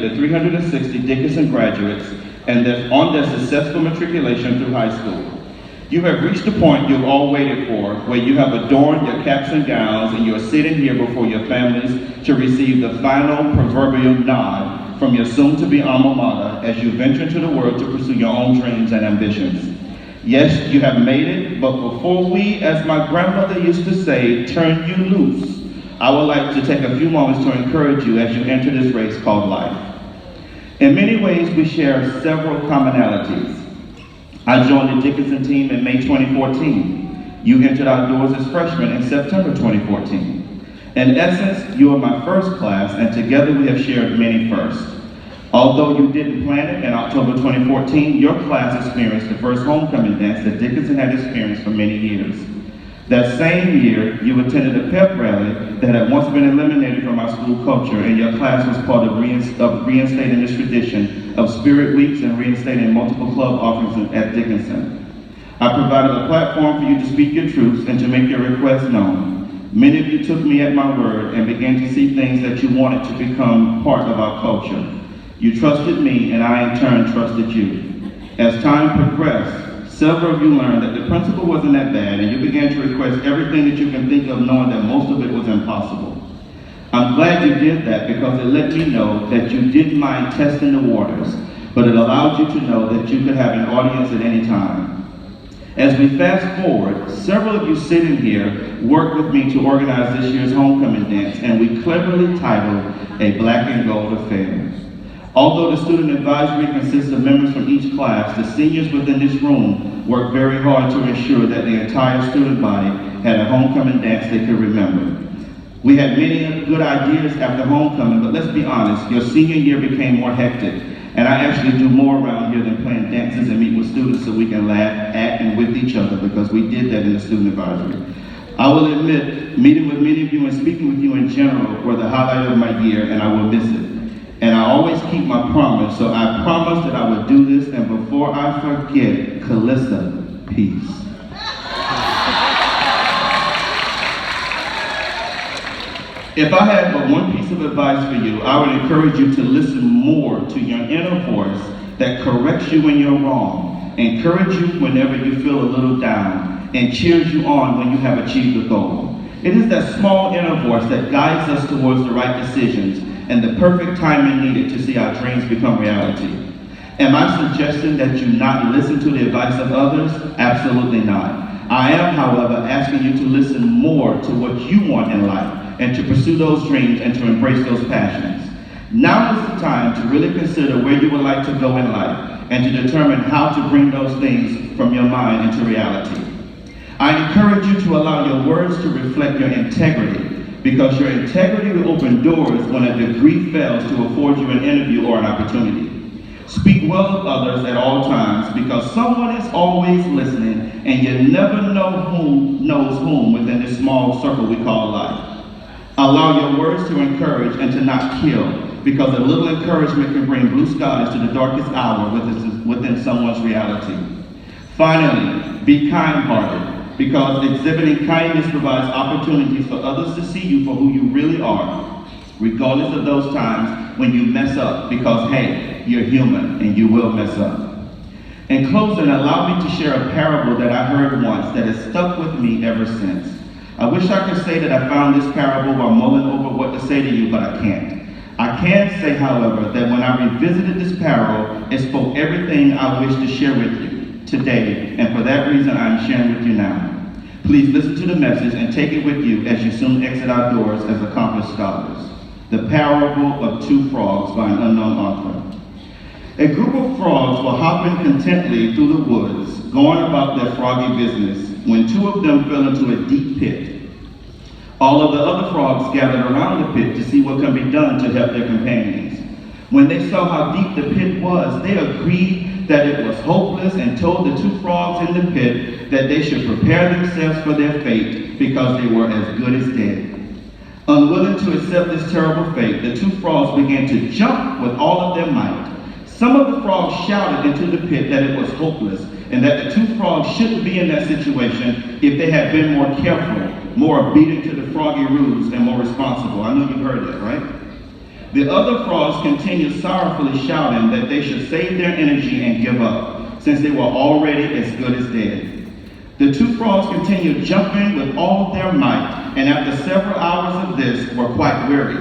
the 360 Dickinson graduates and on their successful matriculation through high school. You have reached the point you've all waited for, where you have adorned your caps and gowns and you're sitting here before your families to receive the final proverbial nod from your soon-to-be alma mater as you venture into the world to pursue your own dreams and ambitions. Yes, you have made it, but before we, as my grandmother used to say, turn you loose, I would like to take a few moments to encourage you as you enter this race called life. In many ways, we share several commonalities. I joined the Dickinson team in May 2014. You entered our doors as freshmen in September 2014. In essence, you are my first class, and together we have shared many firsts. Although you didn't plan it, in October 2014, your class experienced the first homecoming dance that Dickinson had experienced for many years. That same year, you attended a pep rally that had once been eliminated from our school culture, and your class was part of reinstating this tradition of Spirit Weeks and reinstating multiple club offerings at Dickinson. I provided a platform for you to speak your truths and to make your requests known. Many of you took me at my word and began to see things that you wanted to become part of our culture. You trusted me, and I in turn trusted you. As time progressed, several of you learned that the principle wasn't that bad, and you began to request everything that you can think of, knowing that most of it was impossible. I'm glad you did that because it let me know that you didn't mind testing the waters, but it allowed you to know that you could have an audience at any time. As we fast forward, several of you sitting here worked with me to organize this year's homecoming dance, and we cleverly titled A Black and Gold Affair. Although the student advisory consists of members from each class, the seniors within this room worked very hard to ensure that the entire student body had a homecoming dance they could remember. We had many good ideas after homecoming, but let's be honest, your senior year became more hectic, and I actually do more around here than playing dances and meet with students so we can laugh at and with each other, because we did that in the student advisory. I will admit, meeting with many of you and speaking with you in general were the highlight of my year, and I will miss it. And I always keep my promise, so I promised that I would do this, and before I forget, Calissa, peace. If I had but one piece of advice for you, I would encourage you to listen more to your inner voice that corrects you when you're wrong, encourage you whenever you feel a little down, and cheers you on when you have achieved a goal. It is that small inner voice that guides us towards the right decisions and the perfect timing needed to see our dreams become reality. Am I suggesting that you not listen to the advice of others? Absolutely not. I am, however, asking you to listen more to what you want in life and to pursue those dreams and to embrace those passions. Now is the time to really consider where you would like to go in life and to determine how to bring those things from your mind into reality. I encourage you to allow your words to reflect your integrity, because your integrity will open doors when a degree fails to afford you an interview or an opportunity. Speak well of others at all times, because someone is always listening, and you never know who knows whom within this small circle we call life. Allow your words to encourage and to not kill, because a little encouragement can bring blue skies to the darkest hour within someone's reality. Finally, be kind-hearted, because exhibiting kindness provides opportunities for others to see you for who you really are, regardless of those times when you mess up, because hey, you're human and you will mess up. In closing, allow me to share a parable that I heard once that has stuck with me ever since. I wish I could say that I found this parable while mulling over what to say to you, but I can't. I can say, however, that when I revisited this parable, it spoke everything I wish to share with you today, and for that reason I'm sharing with you now. Please listen to the message and take it with you as you soon exit our doors as accomplished scholars. The Parable of Two Frogs by an unknown author. A group of frogs were hopping contentedly through the woods, going about their froggy business, when two of them fell into a deep pit. All of the other frogs gathered around the pit to see what can be done to help their companions. When they saw how deep the pit was, they agreed that it was hopeless and told the two frogs in the pit that they should prepare themselves for their fate because they were as good as dead. Unwilling to accept this terrible fate, the two frogs began to jump with all of their might. Some of the frogs shouted into the pit that it was hopeless and that the two frogs shouldn't be in that situation if they had been more careful, more obedient to the froggy rules, and more responsible. I know you've heard that, right? The other frogs continued sorrowfully shouting that they should save their energy and give up, since they were already as good as dead. The two frogs continued jumping with all their might, and after several hours of this were quite weary.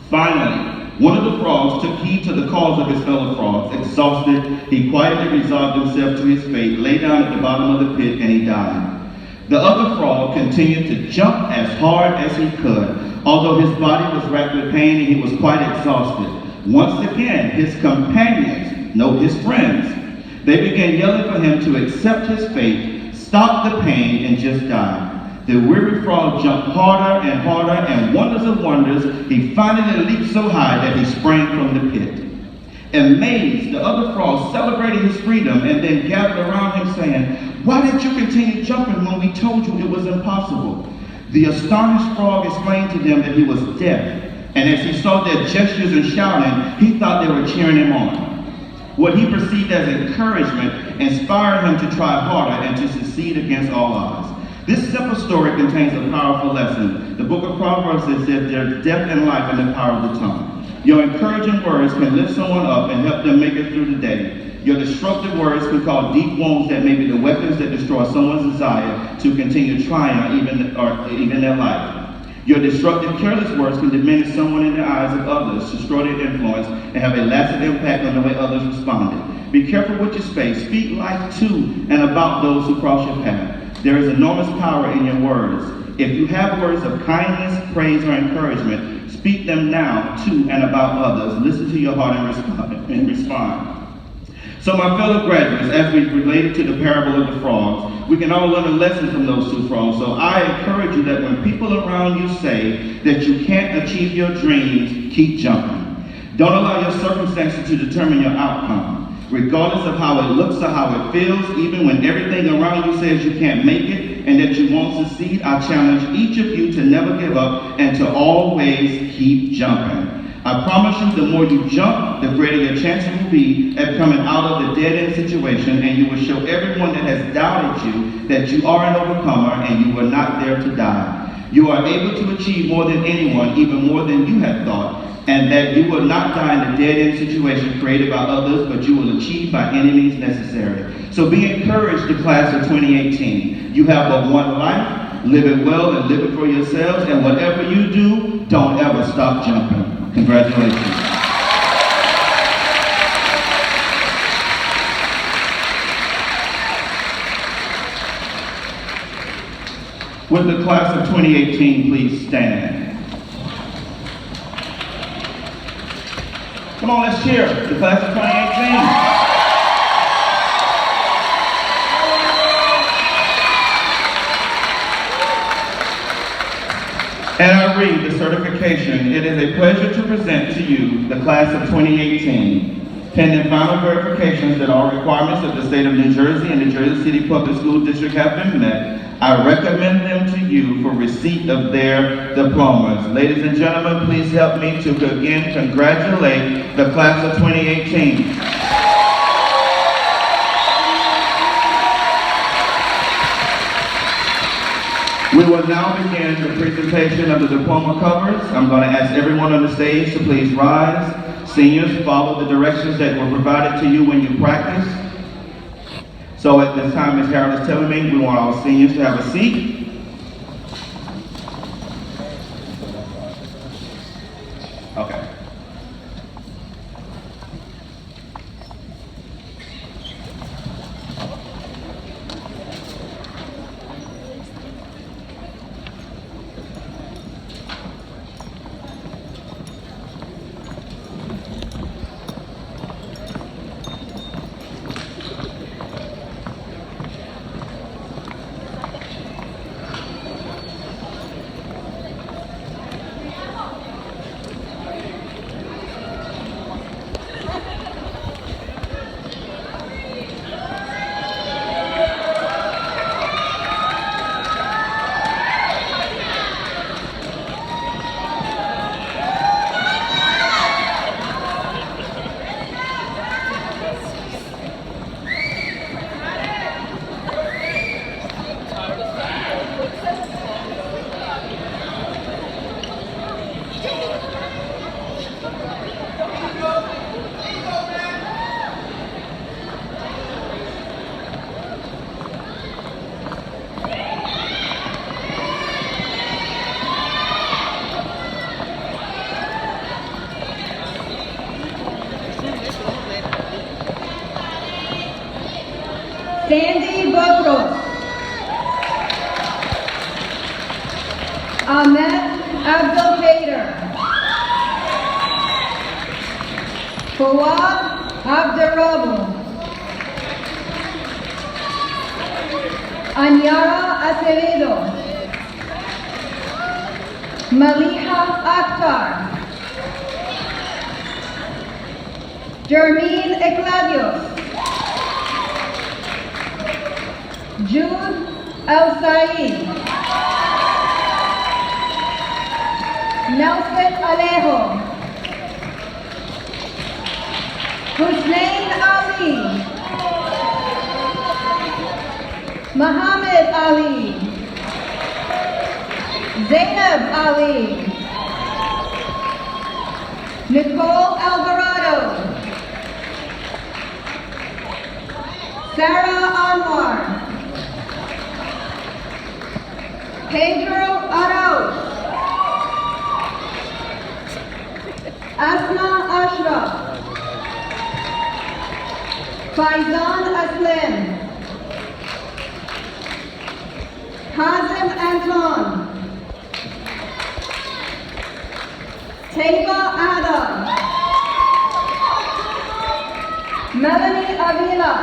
Finally, one of the frogs took heed to the calls of his fellow frogs. Exhausted, he quietly resolved himself to his fate, lay down at the bottom of the pit, and he died. The other frog continued to jump as hard as he could, although his body was racked with pain and he was quite exhausted. Once again, his companions, no, his friends, they began yelling for him to accept his fate, stop the pain, and just die. The weary frog jumped harder and harder, and wonders of wonders, he finally leaped so high that he sprang from the pit. Amazed, the other frogs celebrated his freedom and then gathered around him saying, "Why did you continue jumping when we told you it was impossible?" The astonished frog explained to them that he was deaf, and as he saw their gestures and shouting, he thought they were cheering him on. What he perceived as encouragement inspired him to try harder and to succeed against all odds. This simple story contains a powerful lesson. The book of Proverbs says that there's death and life in the power of the tongue. Your encouraging words can lift someone up and help them make it through the day. Your disruptive words can cause deep wounds that may be the weapons that destroy someone's desire to continue trying or even their life. Your disruptive, careless words can diminish someone in the eyes of others, destroy their influence, and have a lasting impact on the way others responded. Be careful with your space. Speak life to and about those who cross your path. There is enormous power in your words. If you have words of kindness, praise, or encouragement, speak them now to and about others. Listen to your heart and respond. So my fellow graduates, as we related to the parable of the frogs, we can all learn a lesson from those two frogs. So I encourage you that when people around you say that you can't achieve your dreams, keep jumping. Don't allow your circumstances to determine your outcome. Regardless of how it looks or how it feels, even when everything around you says you can't make it and that you won't succeed, I challenge each of you to never give up and to always keep jumping. I promise you, the more you jump, the greater your chances will be at coming out of the dead-end situation, and you will show everyone that has doubted you that you are an overcomer and you were not there to die. You are able to achieve more than anyone, even more than you had thought, and that you will not die in the dead-end situation created by others, but you will achieve by any means necessary. So be encouraged, the class of 2018. You have but one life. Live it well and live it for yourselves, and whatever you do, don't ever stop jumping. Congratulations. Would the class of 2018 please stand? Come on, let's cheer. The class of 2018. And I read the certification. It is a pleasure to present to you the class of 2018. Pending final verifications that all requirements of the state of New Jersey and the Jersey City Public School District have been met, I recommend them to you for receipt of their diplomas. Ladies and gentlemen, please help me to again congratulate the class of 2018. We will now begin the presentation of the diploma covers. I'm going to ask everyone on the stage to please rise. Seniors, follow the directions that were provided to you when you practice. So at this time, Ms. Harold is telling me we want all seniors to have a seat. Okay. Sandy Bokros, Ahmed Abdelkader, Fawad Abdurabu, Anyara Acevedo, Maliha Akhtar, Jermeen Ecladios, Jude El-Said, Nelson Alejo, Hussein Ali, Muhammad Ali, Zainab Ali, Nicole Alvarado, Sarah Anwar, Pedro Arauz, Asma Ashraf, Faizan Aslim, Kazim Anton, Taiba Adam, Melanie Avila,